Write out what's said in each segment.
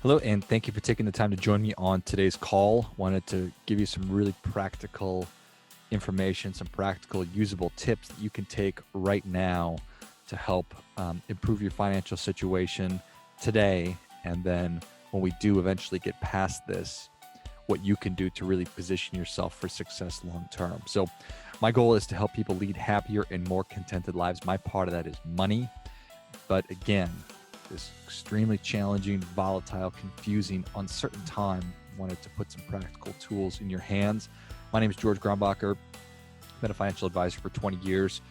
Hello, and thank you for taking the time to join me on today's call. Wanted to give you some really practical information, some practical usable tips that you can take right now to help improve your financial situation today. And then when we do eventually get past this, what you can do to really position yourself for success long term. So my goal is to help people lead happier and more contented lives. My part of that is money. But again, this extremely challenging, volatile, confusing, uncertain time, wanted to put some practical tools in your hands. My name is George Grombacher. Been a financial advisor for 20 years.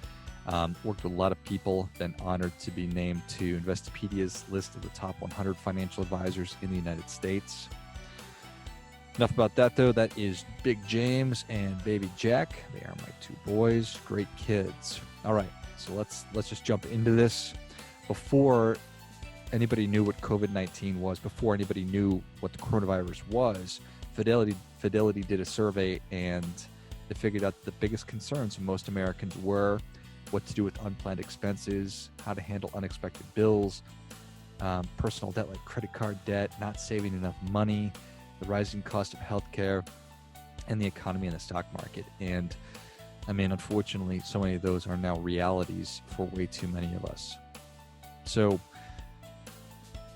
Worked with a lot of people. Been honored to be named to Investopedia's list of the top 100 financial advisors in the United States. Enough about that, though. That is Big James and Baby Jack. They are my two boys. Great kids. All right, so let's just jump into this. Before anybody knew what COVID-19 was, before anybody knew what the coronavirus was, Fidelity did a survey, and they figured out the biggest concerns of most Americans were what to do with unplanned expenses, how to handle unexpected bills, personal debt like credit card debt, not saving enough money, the rising cost of healthcare, and the economy and the stock market. And I mean, unfortunately, so many of those are now realities for way too many of us. So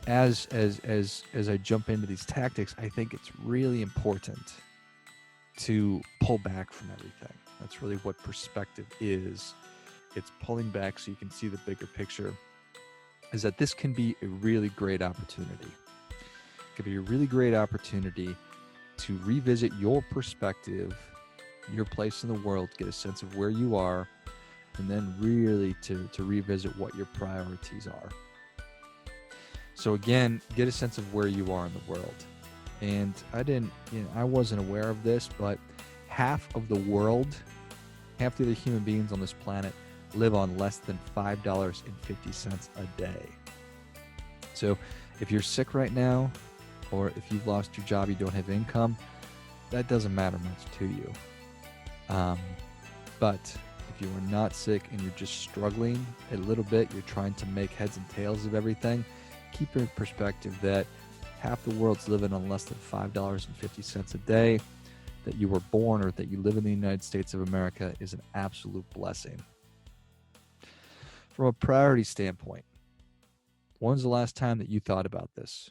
as I jump into these tactics, I think it's really important to pull back from everything. That's really what perspective is. It's pulling back so you can see the bigger picture, is that this can be a really great opportunity. It could be a really great opportunity to revisit your perspective, your place in the world, get a sense of where you are, and then really to revisit what your priorities are. So again, get a sense of where you are in the world. And I wasn't aware of this, but half of the world, half the other human beings on this planet live on less than $5.50 a day. So if you're sick right now, or if you've lost your job, you don't have income, that doesn't matter much to you. But if you are not sick and you're just struggling a little bit, you're trying to make heads and tails of everything, keep in perspective that half the world's living on less than $5.50 a day. That you were born or that you live in the United States of America is an absolute blessing. From a priority standpoint, when's the last time that you thought about this?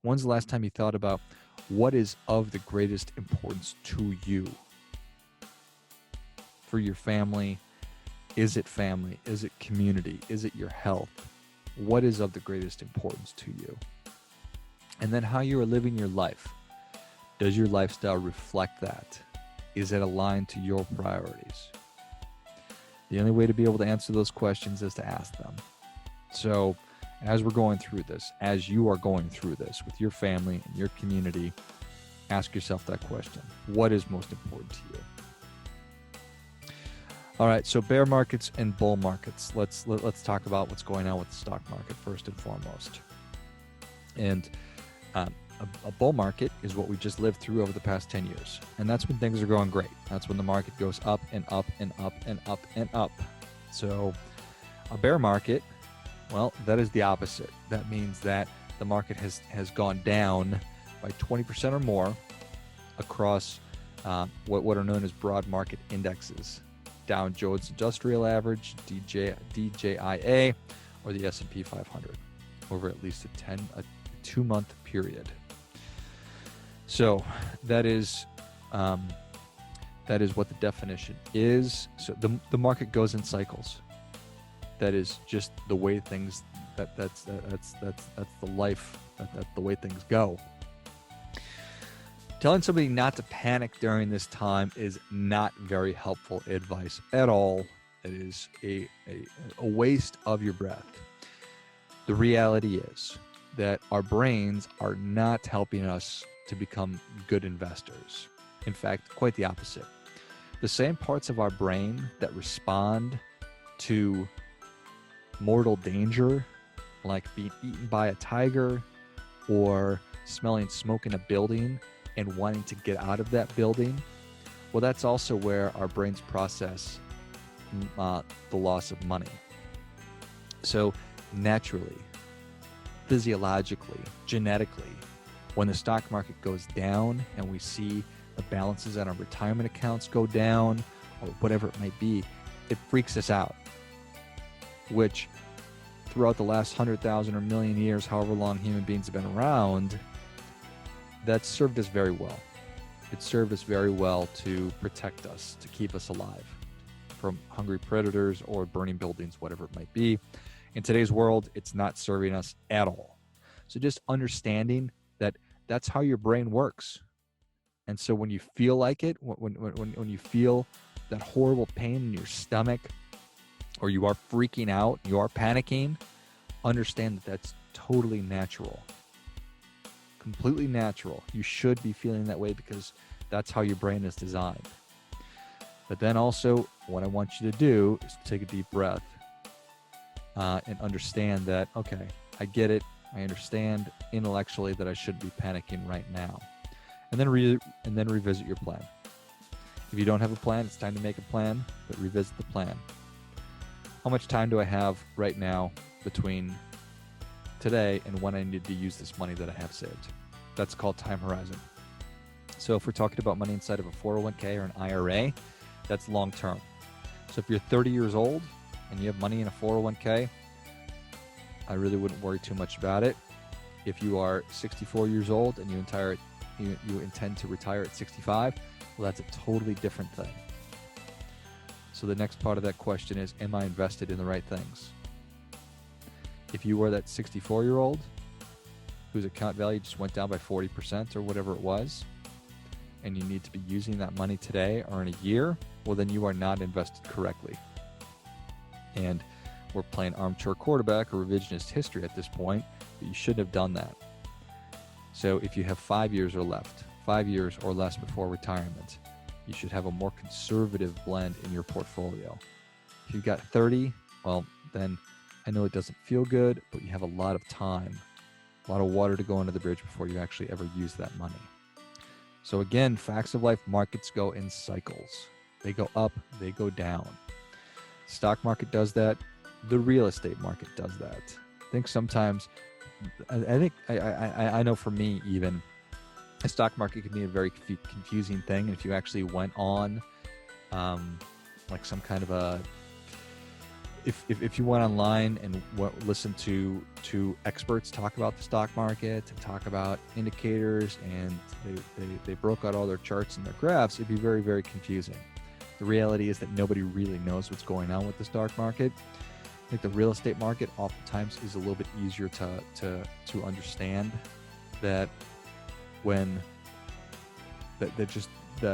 When's the last time you thought about what is of the greatest importance to you? For your family, is it family? Is it community? Is it your health? What is of the greatest importance to you? And then how you are living your life. Does your lifestyle reflect that? Is it aligned to your priorities? The only way to be able to answer those questions is to ask them. So as we're going through this, as you are going through this with your family and your community, ask yourself that question. What is most important to you? All right, so bear markets and bull markets. Let's talk about what's going on with the stock market first and foremost. And a bull market is what we just lived through over the past 10 years. And that's when things are going great. That's when the market goes up and up and up and up and up. So a bear market, well, that is the opposite. That means that the market has gone down by 20% or more across what are known as broad market indexes. Dow Jones Industrial Average, DJIA, or the S&P 500 over at least a 2-month period. So that is what the definition is. So the market goes in cycles. That is just the way things. That's the life. That's the way things go. Telling somebody not to panic during this time is not very helpful advice at all. It is a waste of your breath. The reality is that our brains are not helping us to become good investors. In fact, quite the opposite. The same parts of our brain that respond to mortal danger, like being eaten by a tiger or smelling smoke in a building and wanting to get out of that building, well, that's also where our brains process the loss of money. So naturally, physiologically, genetically, When the stock market goes down and we see the balances on our retirement accounts go down or whatever it might be, it freaks us out, which throughout the last 100,000 or million years, however long human beings have been around, that's served us very well. It served us very well to protect us, to keep us alive from hungry predators or burning buildings, whatever it might be. In today's world, it's not serving us at all. So just understanding that that's how your brain works. And so when you feel like it, when you feel that horrible pain in your stomach, or you are freaking out, you are panicking, understand that that's totally natural. Completely natural. You should be feeling that way because that's how your brain is designed. But then also, what I want you to do is take a deep breath and understand that, okay, I get it. I understand intellectually that I should be panicking right now. And then revisit your plan. If you don't have a plan, it's time to make a plan, but revisit the plan. How much time do I have right now between today and when I need to use this money that I have saved? That's called time horizon. So if we're talking about money inside of a 401k or an IRA, that's long term. So if you're 30 years old and you have money in a 401k, I really wouldn't worry too much about it. If you are 64 years old and you intend to retire at 65, well, that's a totally different thing. So the next part of that question is, am I invested in the right things? If you were that 64-year-old whose account value just went down by 40% or whatever it was, and you need to be using that money today or in a year, well, then you are not invested correctly. And we're playing armchair quarterback or revisionist history at this point, but you shouldn't have done that. So if you have 5 years or less before retirement, you should have a more conservative blend in your portfolio. If you've got 30, well, then I know it doesn't feel good, but you have a lot of time, a lot of water to go under the bridge before you actually ever use that money. So again, facts of life, markets go in cycles. They go up, they go down. Stock market does that. The real estate market does that. I think sometimes, I know for me even, the stock market can be a very confusing thing. And if you actually went on like some kind of a, if you went online and listened to experts talk about the stock market and talk about indicators, and they broke out all their charts and their graphs, it'd be very, very confusing. The reality is that nobody really knows what's going on with the stock market. I think the real estate market oftentimes is a little bit easier to understand, that when the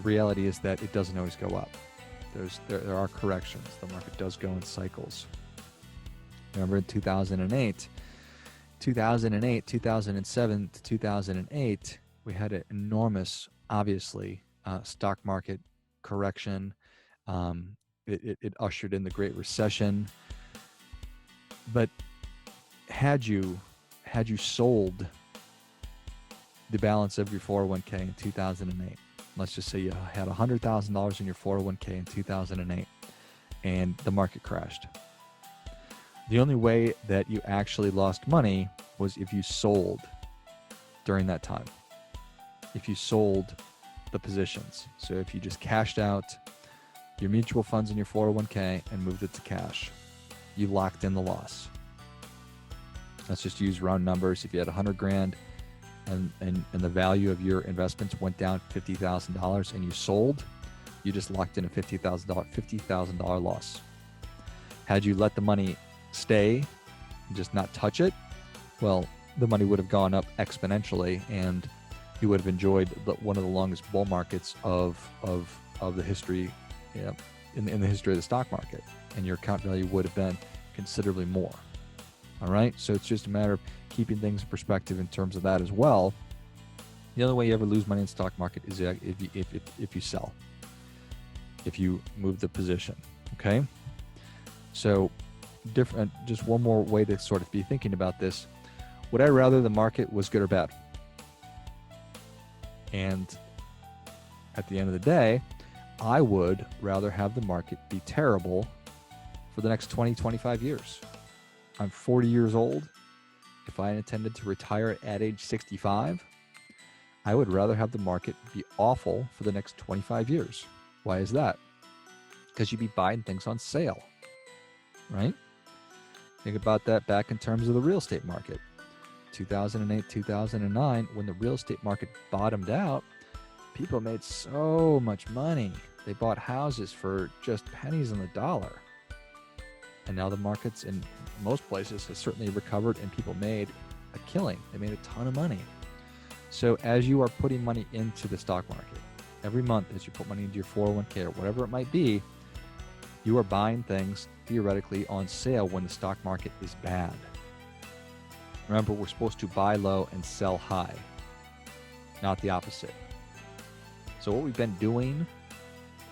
reality is that it doesn't always go up. There are corrections. The market does go in cycles. Remember in 2008, 2007 to 2008, we had an enormous, obviously, stock market correction. It ushered in the Great Recession. But had you sold the balance of your 401k in 2008, let's just say you had $100,000 in your 401k in 2008 and the market crashed. The only way that you actually lost money was if you sold during that time. If you sold the positions. So if you just cashed out your mutual funds in your 401k and moved it to cash, you locked in the loss. Let's just use round numbers. If you had $100,000 and the value of your investments went down $50,000 and you sold, you just locked in a $50,000 loss. Had you let the money stay and just not touch it, well, the money would have gone up exponentially, and you would have enjoyed one of the longest bull markets of the history, in the history of the stock market, and your account value would have been considerably more. All right, so it's just a matter of keeping things in perspective in terms of that as well. The only way you ever lose money in the stock market is if you sell, if you move the position. Okay, so different. Just one more way to sort of be thinking about this. Would I rather the market was good or bad? And at the end of the day, I would rather have the market be terrible for the next 20, 25 years. I'm 40 years old. If if I intended to retire at age 65, I would rather have the market be awful for the next 25 years. Why is that? Because you'd be buying things on sale, right? Think about that back in terms of the real estate market. 2008, 2009, when the real estate market bottomed out, people made so much money. They bought houses for just pennies on the dollar. And now the markets in most places has certainly recovered and people made a killing. They made a ton of money. So as you are putting money into the stock market, every month as you put money into your 401k or whatever it might be, you are buying things theoretically on sale when the stock market is bad. Remember, we're supposed to buy low and sell high, not the opposite. So what we've been doing,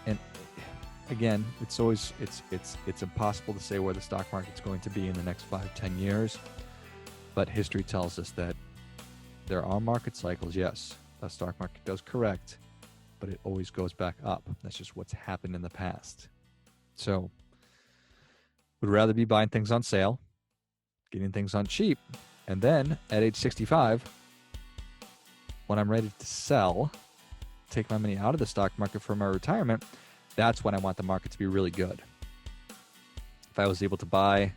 and again, it's impossible to say where the stock market's going to be in the next 5-10 years, but history tells us that there are market cycles. Yes, the stock market does correct, but it always goes back up. That's just what's happened in the past. So would rather be buying things on sale, getting things on cheap, and then at age 65, when I'm ready to sell, take my money out of the stock market for my retirement, that's when I want the market to be really good. If I was able to buy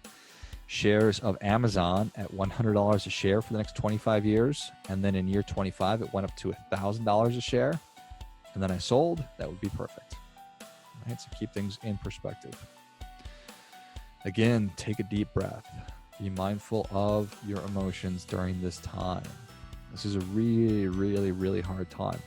shares of Amazon at $100 a share for the next 25 years, and then in year 25, it went up to $1,000 a share, and then I sold, that would be perfect. Right? So keep things in perspective. Again, take a deep breath. Be mindful of your emotions during this time. This is a really, really, really hard time.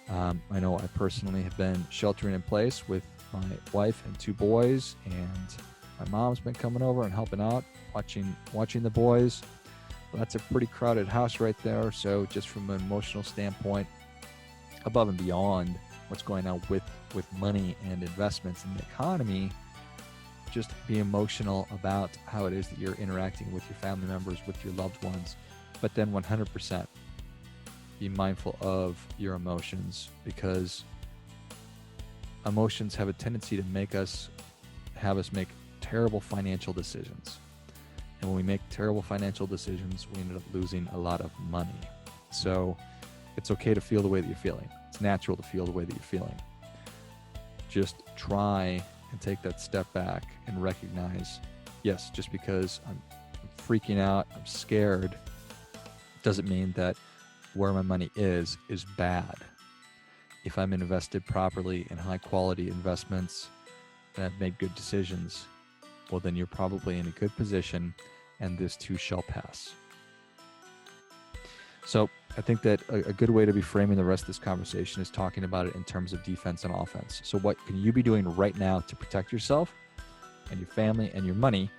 I know I personally have been sheltering in place with my wife and 2 boys, and my mom's been coming over and helping out, watching the boys. Well, that's a pretty crowded house right there. So just from an emotional standpoint, above and beyond what's going on with money and investments in the economy, just be emotional about how it is that you're interacting with your family members, with your loved ones, but then 100% be mindful of your emotions, because emotions have a tendency to have us make terrible financial decisions. And when we make terrible financial decisions, we end up losing a lot of money. So it's okay to feel the way that you're feeling. It's natural to feel the way that you're feeling. Just try and take that step back and recognize, yes, just because I'm freaking out, I'm scared, doesn't mean that where my money is bad. If I'm invested properly in high quality investments and I've made good decisions, well, then you're probably in a good position, and this too shall pass. So I think that a good way to be framing the rest of this conversation is talking about it in terms of defense and offense. So what can you be doing right now to protect yourself and your family and your money?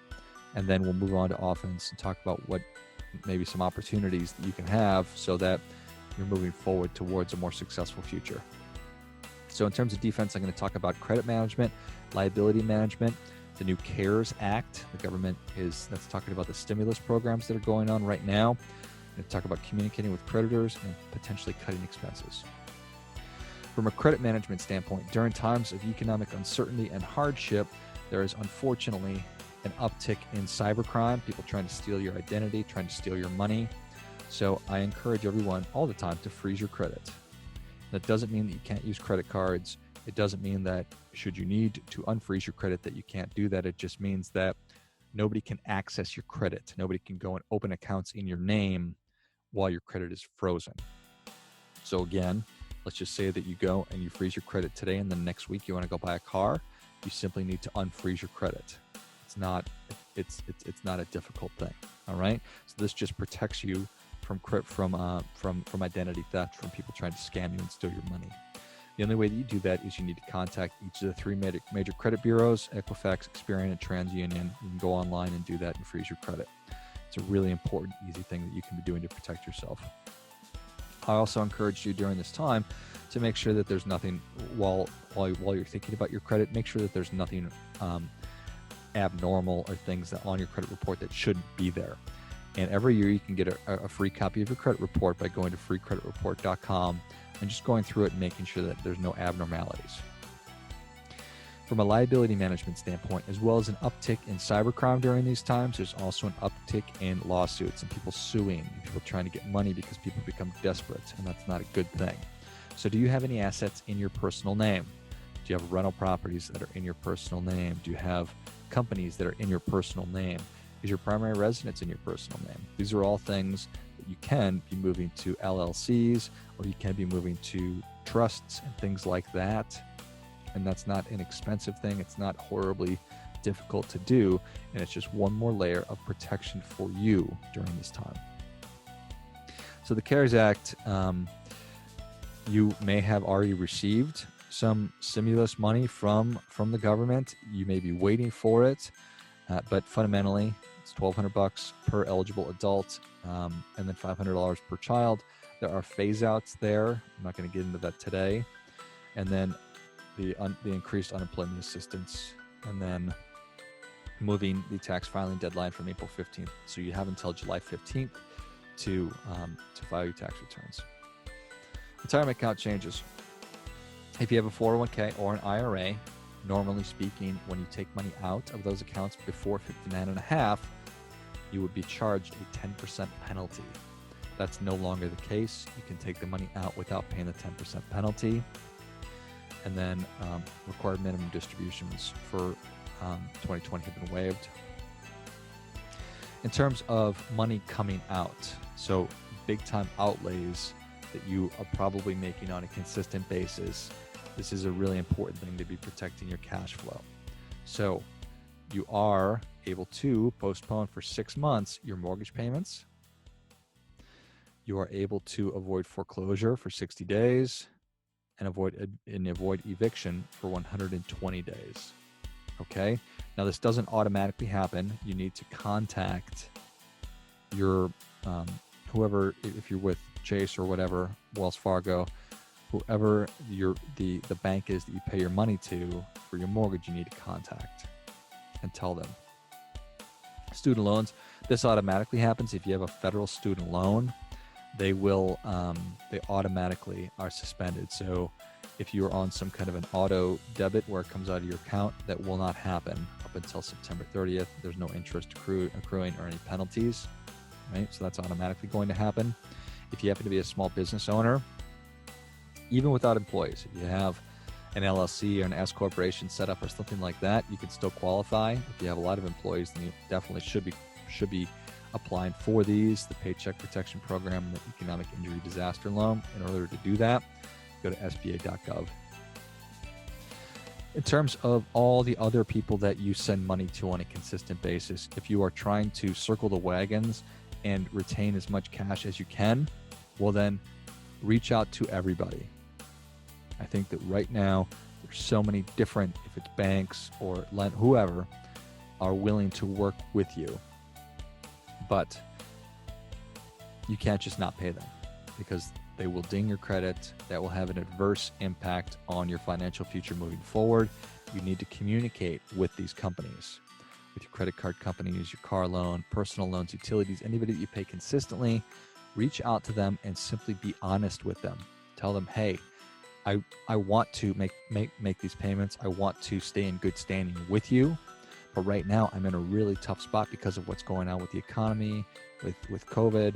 And then we'll move on to offense and talk about what maybe some opportunities that you can have so that you're moving forward towards a more successful future. So in terms of defense, I'm going to talk about credit management, liability management, the new CARES Act. The government that's talking about the stimulus programs that are going on right now. I'm going to talk about communicating with creditors and potentially cutting expenses. From a credit management standpoint, during times of economic uncertainty and hardship, there is unfortunately an uptick in cybercrime, people trying to steal your identity, trying to steal your money. So I encourage everyone all the time to freeze your credit. That doesn't mean that you can't use credit cards. It doesn't mean that should you need to unfreeze your credit that you can't do that. It just means that nobody can access your credit. Nobody can go and open accounts in your name while your credit is frozen. So again, let's just say that you go and you freeze your credit today, and then next week you want to go buy a car. You simply need to unfreeze your credit. It's not a difficult thing. All right. So this just protects you from identity theft, from people trying to scam you and steal your money. The only way that you do that is you need to contact each of the 3 major credit bureaus, Equifax, Experian, and TransUnion. You can go online and do that and freeze your credit. It's a really important, easy thing that you can be doing to protect yourself. I also encourage you during this time to make sure that there's nothing, while you're thinking about your credit, make sure that there's nothing abnormal or things that on your credit report that shouldn't be there. And every year you can get a free copy of your credit report by going to freecreditreport.com and just going through it and making sure that there's no abnormalities. From a liability management standpoint, as well as an uptick in cybercrime during these times, there's also an uptick in lawsuits and people suing, and people trying to get money because people become desperate, and that's not a good thing. So do you have any assets in your personal name? Do you have rental properties that are in your personal name? Do you have companies that are in your personal name? Is your primary residence in your personal name? These are all things that you can be moving to LLCs, or you can be moving to trusts and things like that. And that's not an expensive thing. It's not horribly difficult to do. And it's just one more layer of protection for you during this time. So the CARES Act, you may have already received some stimulus money from the government. You may be waiting for it, but fundamentally, it's $1,200 per eligible adult, and then $500 per child. There are phase outs there. I'm not going to get into that today. And then the increased unemployment assistance, and then moving the tax filing deadline from April 15th. So you have until July 15th to file your tax returns. Retirement account changes. If you have a 401k or an IRA, normally speaking, when you take money out of those accounts before 59.5, you would be charged a 10% penalty. That's no longer the case. You can take the money out without paying the 10% penalty. And then required minimum distributions for 2020 have been waived. In terms of money coming out, so big time outlays that you are probably making on a consistent basis, this is a really important thing to be protecting your cash flow. So you are able to postpone for 6 months your mortgage payments. You are able to avoid foreclosure for 60 days and avoid eviction for 120 days. Okay? Now this doesn't automatically happen. You need to contact your whoever, if you're with Chase or whatever, Wells Fargo, whoever the bank is that you pay your money to for your mortgage, you need to contact and tell them. Student loans, this automatically happens. If you have a federal student loan, they will they automatically are suspended. So if you're on some kind of an auto debit where it comes out of your account, that will not happen up until September 30th. There's no interest accruing or any penalties, right? So that's automatically going to happen. If you happen to be a small business owner, even without employees, if you have an LLC or an S corporation set up or something like that, you can still qualify. If you have a lot of employees, then you definitely should be applying for these, the Paycheck Protection Program and the Economic Injury Disaster Loan. In order to do that, go to sba.gov. In terms of all the other people that you send money to on a consistent basis, if you are trying to circle the wagons and retain as much cash as you can, well then reach out to everybody. I think that right now there's so many different, if it's banks or whoever, are willing to work with you. But you can't just not pay them, because they will ding your credit. That will have an adverse impact on your financial future moving forward. You need to communicate with these companies, with your credit card companies, your car loan, personal loans, utilities, anybody that you pay consistently. Reach out to them and simply be honest with them. Tell them, hey, I want to make these payments. I want to stay in good standing with you. But right now I'm in a really tough spot because of what's going on with the economy, with COVID,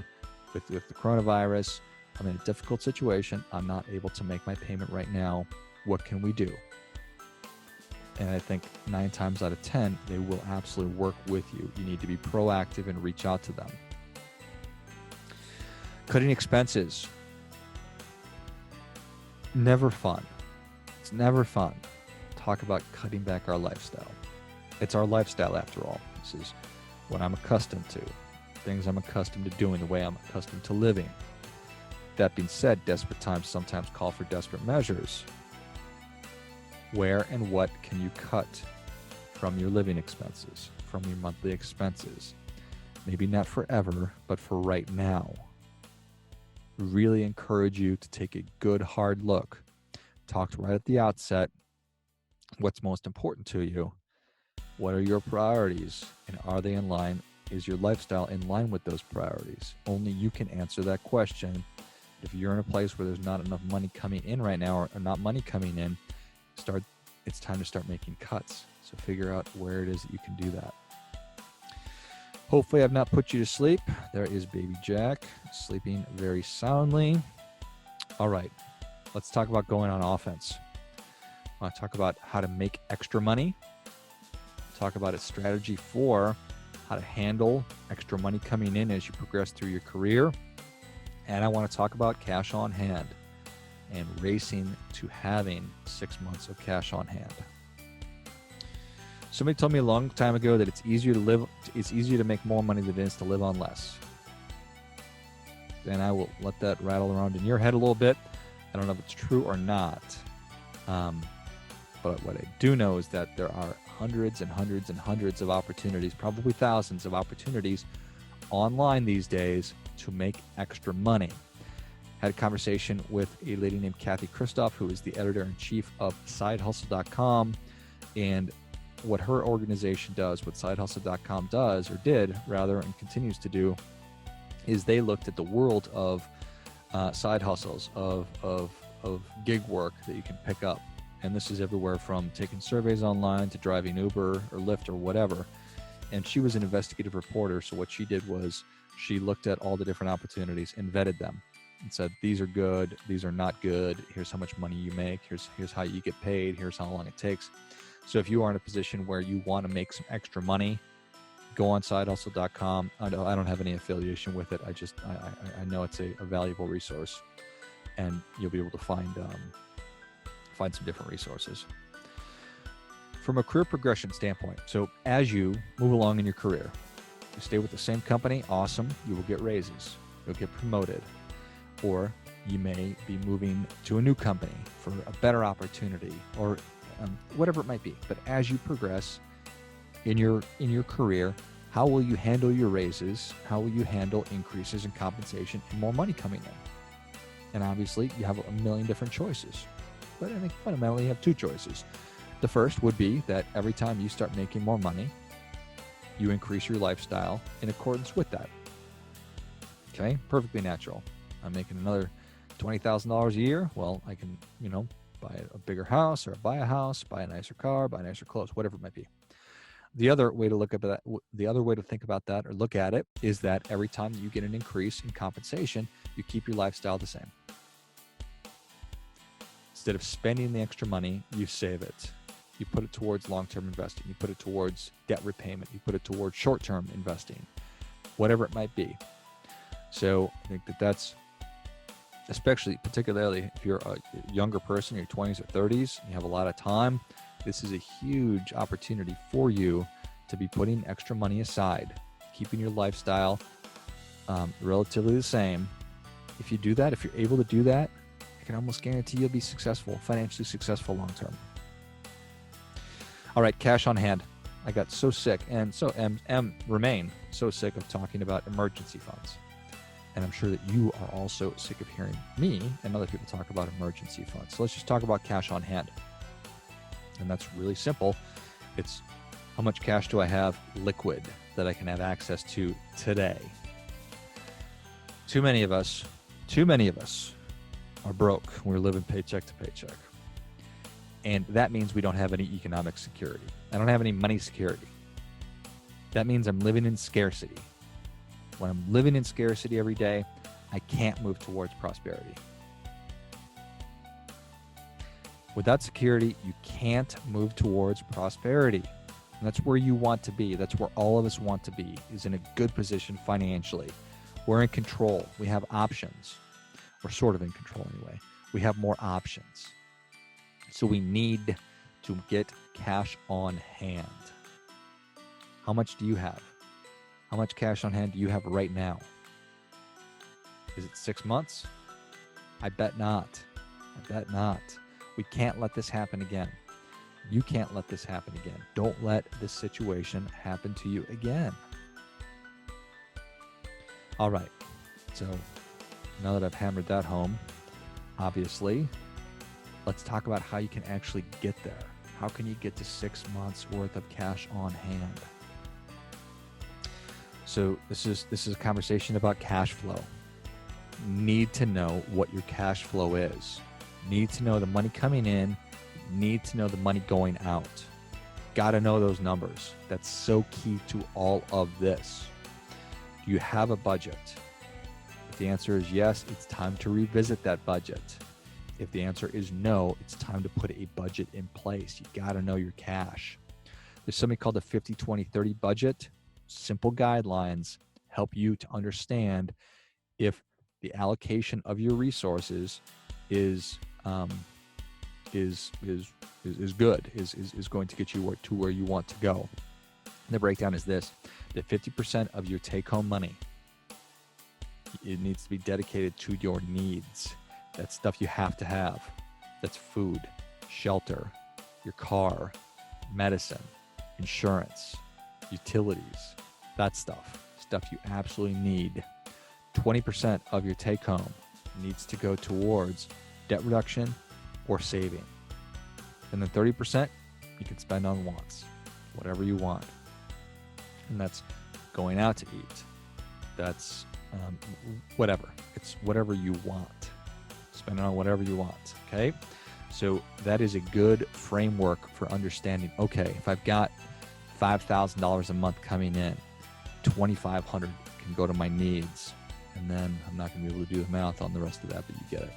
with the coronavirus. I'm in a difficult situation. I'm not able to make my payment right now. What can we do? And I think 9 times out of 10, they will absolutely work with you. You need to be proactive and reach out to them. Cutting expenses. Never fun. It's never fun. Talk about cutting back our lifestyle. It's our lifestyle after all. This is what I'm accustomed to. Things I'm accustomed to doing, the way I'm accustomed to living. That being said, desperate times sometimes call for desperate measures. Where and what can you cut from your living expenses, from your monthly expenses? Maybe not forever, but for right now. Really encourage you to take a good hard look. Talked right at the outset. What's most important to you? What are your priorities? And are they in line? Is your lifestyle in line with those priorities? Only you can answer that question. If you're in a place where there's not enough money coming in right now, or not money coming in, start it's time to start making cuts. So figure out where it is that you can do that. Hopefully I've not put you to sleep. There is baby Jack sleeping very soundly. All right, let's talk about going on offense. I want to talk about how to make extra money. Talk about a strategy for how to handle extra money coming in as you progress through your career. And I want to talk about cash on hand and racing to having 6 months of cash on hand. Somebody told me a long time ago that it's easier to make more money than it is to live on less. And I will let that rattle around in your head a little bit. I don't know if it's true or not. But what I do know is that there are hundreds and hundreds and hundreds of opportunities, probably thousands of opportunities online these days to make extra money. Had a conversation with a lady named Kathy Christoph, who is the editor-in-chief of SideHustle.com, and what her organization does, what SideHustle.com does, or did rather, and continues to do, is they looked at the world of side hustles, of gig work that you can pick up. And this is everywhere from taking surveys online to driving Uber or Lyft or whatever. And she was an investigative reporter. So what she did was she looked at all the different opportunities and vetted them and said, these are good, these are not good. Here's how much money you make. Here's how you get paid. Here's how long it takes. So if you are in a position where you want to make some extra money, go on SideHustle.com. I don't have any affiliation with it. I know it's a valuable resource, and you'll be able to find some different resources. From a career progression standpoint, so as you move along in your career, you stay with the same company, awesome, you will get raises, you'll get promoted, or you may be moving to a new company for a better opportunity, or whatever it might be. But as you progress in your career, how will you handle your raises? How will you handle increases in compensation and more money coming in? And obviously, you have a million different choices. But I think fundamentally you have two choices. The first would be that every time you start making more money, you increase your lifestyle in accordance with that. Okay, perfectly natural. I'm making another $20,000 a year. Well, I can, buy a bigger house, or buy a house, buy a nicer car, buy nicer clothes, whatever it might be. The other way to think about that or look at it is that every time you get an increase in compensation, you keep your lifestyle the same. Instead of spending the extra money, you save it. You put it towards long-term investing. You put it towards debt repayment. You put it towards short-term investing, whatever it might be. So I think that's particularly if you're a younger person, your 20s or 30s, you have a lot of time, this is a huge opportunity for you to be putting extra money aside, keeping your lifestyle relatively the same. If you do that, if you're able to do that, I can almost guarantee you'll be successful, financially successful long term. All right, cash on hand. I got so sick and remain so sick of talking about emergency funds. And I'm sure that you are also sick of hearing me and other people talk about emergency funds. So let's just talk about cash on hand. And that's really simple. It's how much cash do I have liquid that I can have access to today? Too many of us are broke. We're living paycheck to paycheck. And that means we don't have any economic security. I don't have any money security. That means I'm living in scarcity. When I'm living in scarcity every day, I can't move towards prosperity. Without security, you can't move towards prosperity. And that's where you want to be. That's where all of us want to be, is in a good position financially. We're in control. We have options. We're sort of in control anyway. We have more options. So we need to get cash on hand. How much do you have? How much cash on hand do you have right now? Is it 6 months? I bet not. We can't let this happen again. You can't let this happen again. Don't let this situation happen to you again. All right. So now that I've hammered that home, obviously, let's talk about how you can actually get there. How can you get to 6 months worth of cash on hand? So this is a conversation about cash flow. Need to know what your cash flow is. Need to know the money coming in need to know the money going out. Got to know those numbers. That's so key to all of this. Do you have a budget? If the answer is yes, it's time to revisit that budget. If the answer is no, it's time to put a budget in place. You got to know your cash. There's something called the 50-20-30 budget. Simple guidelines help you to understand if the allocation of your resources is good, is going to get you to where you want to go. And the breakdown is this: that 50% of your take-home money, it needs to be dedicated to your needs. That's stuff you have to have. That's food, shelter, your car, medicine, insurance, utilities, that stuff you absolutely need. 20% of your take-home needs to go towards debt reduction or saving. And then 30% you can spend on wants, whatever you want. And that's going out to eat. That's whatever. It's whatever you want. Spend it on whatever you want, okay? So that is a good framework for understanding, okay, if I've got $5,000 a month coming in, $2,500 can go to my needs, and then I'm not going to be able to do the math on the rest of that, but you get it.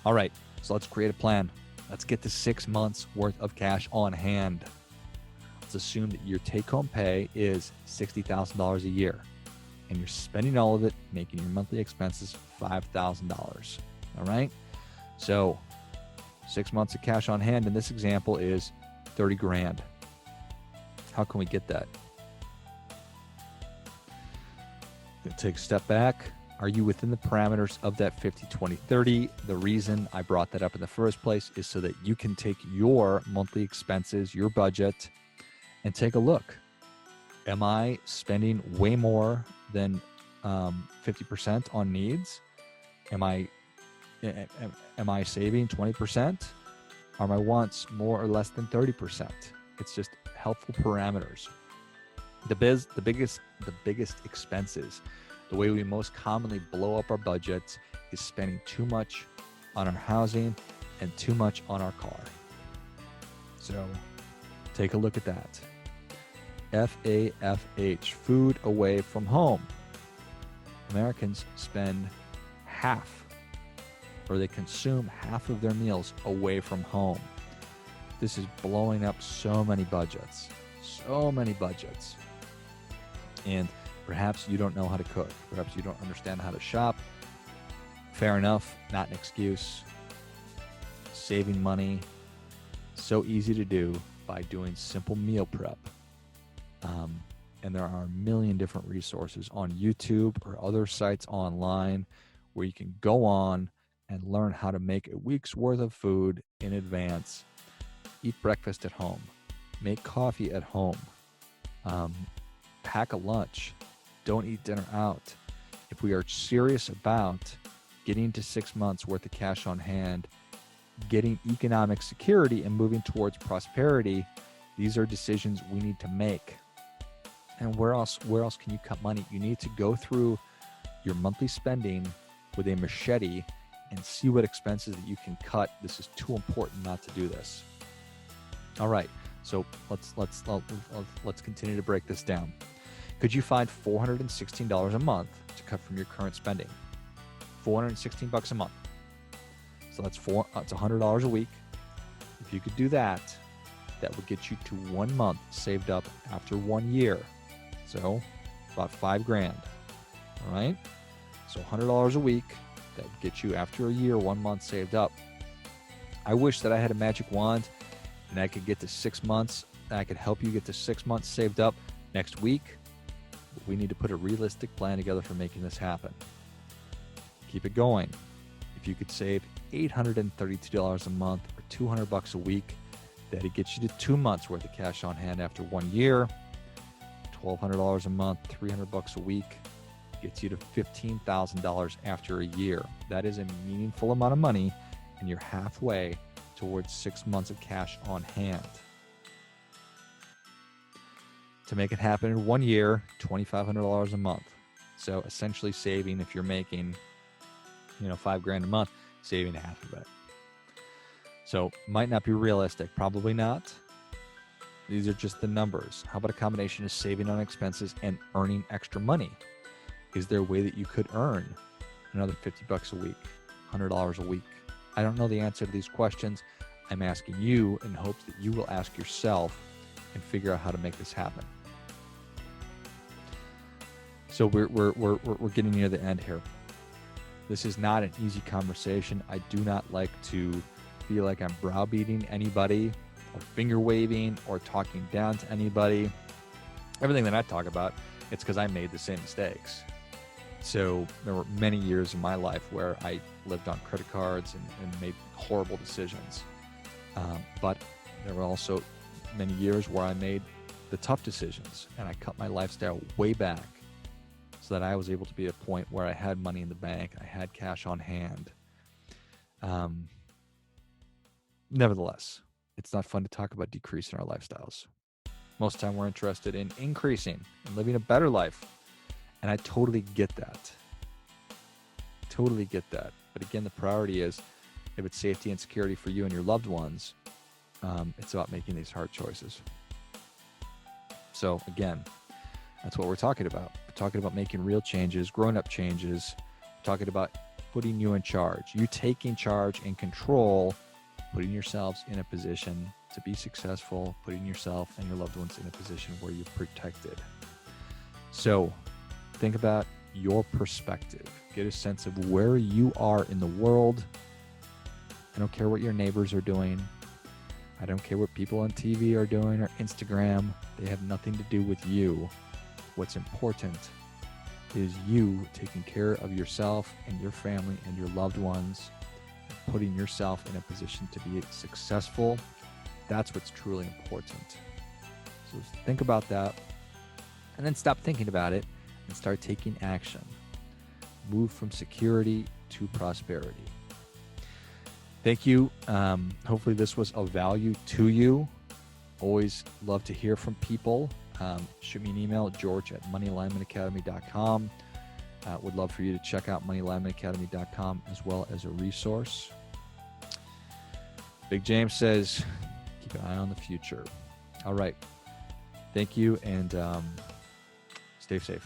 All right, so let's create a plan. Let's get to 6 months worth of cash on hand. Let's assume that your take-home pay is $60,000 a year, and you're spending all of it, making your monthly expenses $5,000. All right, so 6 months of cash on hand in this example is 30 grand. How can we get that? Take a step back. Are you within the parameters of that 50-20-30? The reason I brought that up in the first place is so that you can take your monthly expenses, your budget, and take a look. Am I spending way more than 50% on needs? Am I saving 20%? Are my wants more or less than 30%? It's just helpful parameters. The biggest expenses, the way we most commonly blow up our budgets, is spending too much on our housing and too much on our car. So take a look at that. FAFH, food away from home. Americans spend half, or they consume half of their meals away from home. This is blowing up so many budgets. And perhaps you don't know how to cook. Perhaps you don't understand how to shop. Fair enough, not an excuse. Saving money, so easy to do by doing simple meal prep. And there are a million different resources on YouTube or other sites online where you can go on and learn how to make a week's worth of food in advance. Eat breakfast at home. Make coffee at home. Pack a lunch. Don't eat dinner out. If we are serious about getting to 6 months worth of cash on hand, getting economic security and moving towards prosperity, these are decisions we need to make. And where else can you cut money? You need to go through your monthly spending with a machete and see what expenses that you can cut. This is too important not to do this. All right, so let's continue to break this down. Could you find $416 a month to cut from your current spending? $416 a month. So that's $100 a week. If you could do that, that would get you to 1 month saved up after 1 year. So about $5,000. All right. So $100 a week, that would get you after a year, 1 month saved up. I wish that I had a magic wand and I could get to 6 months. I could help you get to 6 months saved up next week. But we need to put a realistic plan together for making this happen. Keep it going. If you could save $832 a month or $200 a week, that'd get you to 2 months worth of cash on hand after 1 year. $1,200 a month, $300 a week gets you to $15,000 after a year. That is a meaningful amount of money, and you're halfway towards 6 months of cash on hand. To make it happen in 1 year, $2,500 a month. So essentially saving, if you're making $5,000 a month, saving half of it. So might not be realistic, probably not. These are just the numbers. How about a combination of saving on expenses and earning extra money? Is there a way that you could earn another $50 a week, $100 a week? I don't know the answer to these questions. I'm asking you in hopes that you will ask yourself and figure out how to make this happen. So we're getting near the end here. This is not an easy conversation. I do not like to feel like I'm browbeating anybody or finger waving or talking down to anybody. Everything that I talk about, it's because I made the same mistakes. So there were many years in my life where I lived on credit cards and made horrible decisions. But there were also many years where I made the tough decisions and I cut my lifestyle way back so that I was able to be at a point where I had money in the bank, I had cash on hand. Nevertheless, it's not fun to talk about decreasing our lifestyles. Most of the time we're interested in increasing and living a better life. And I totally get that. Totally get that. But again, the priority is, if it's safety and security for you and your loved ones, it's about making these hard choices. So again, that's what we're talking about. We're talking about making real changes, grown-up changes. We're talking about putting you in charge. You taking charge and control, putting yourselves in a position to be successful, putting yourself and your loved ones in a position where you're protected. So think about your perspective. Get a sense of where you are in the world. I don't care what your neighbors are doing. I don't care what people on TV are doing or Instagram. They have nothing to do with you. What's important is you taking care of yourself and your family and your loved ones, putting yourself in a position to be successful. That's what's truly important. So think about that and then stop thinking about it and start taking action. Move from security to prosperity. Thank you. Hopefully this was of value to you. Always love to hear from people. Shoot me an email, george@moneyalignmentacademy.com. Would love for you to check out moneyalignmentacademy.com as well as a resource. Big James says, keep an eye on the future. All right. Thank you and stay safe.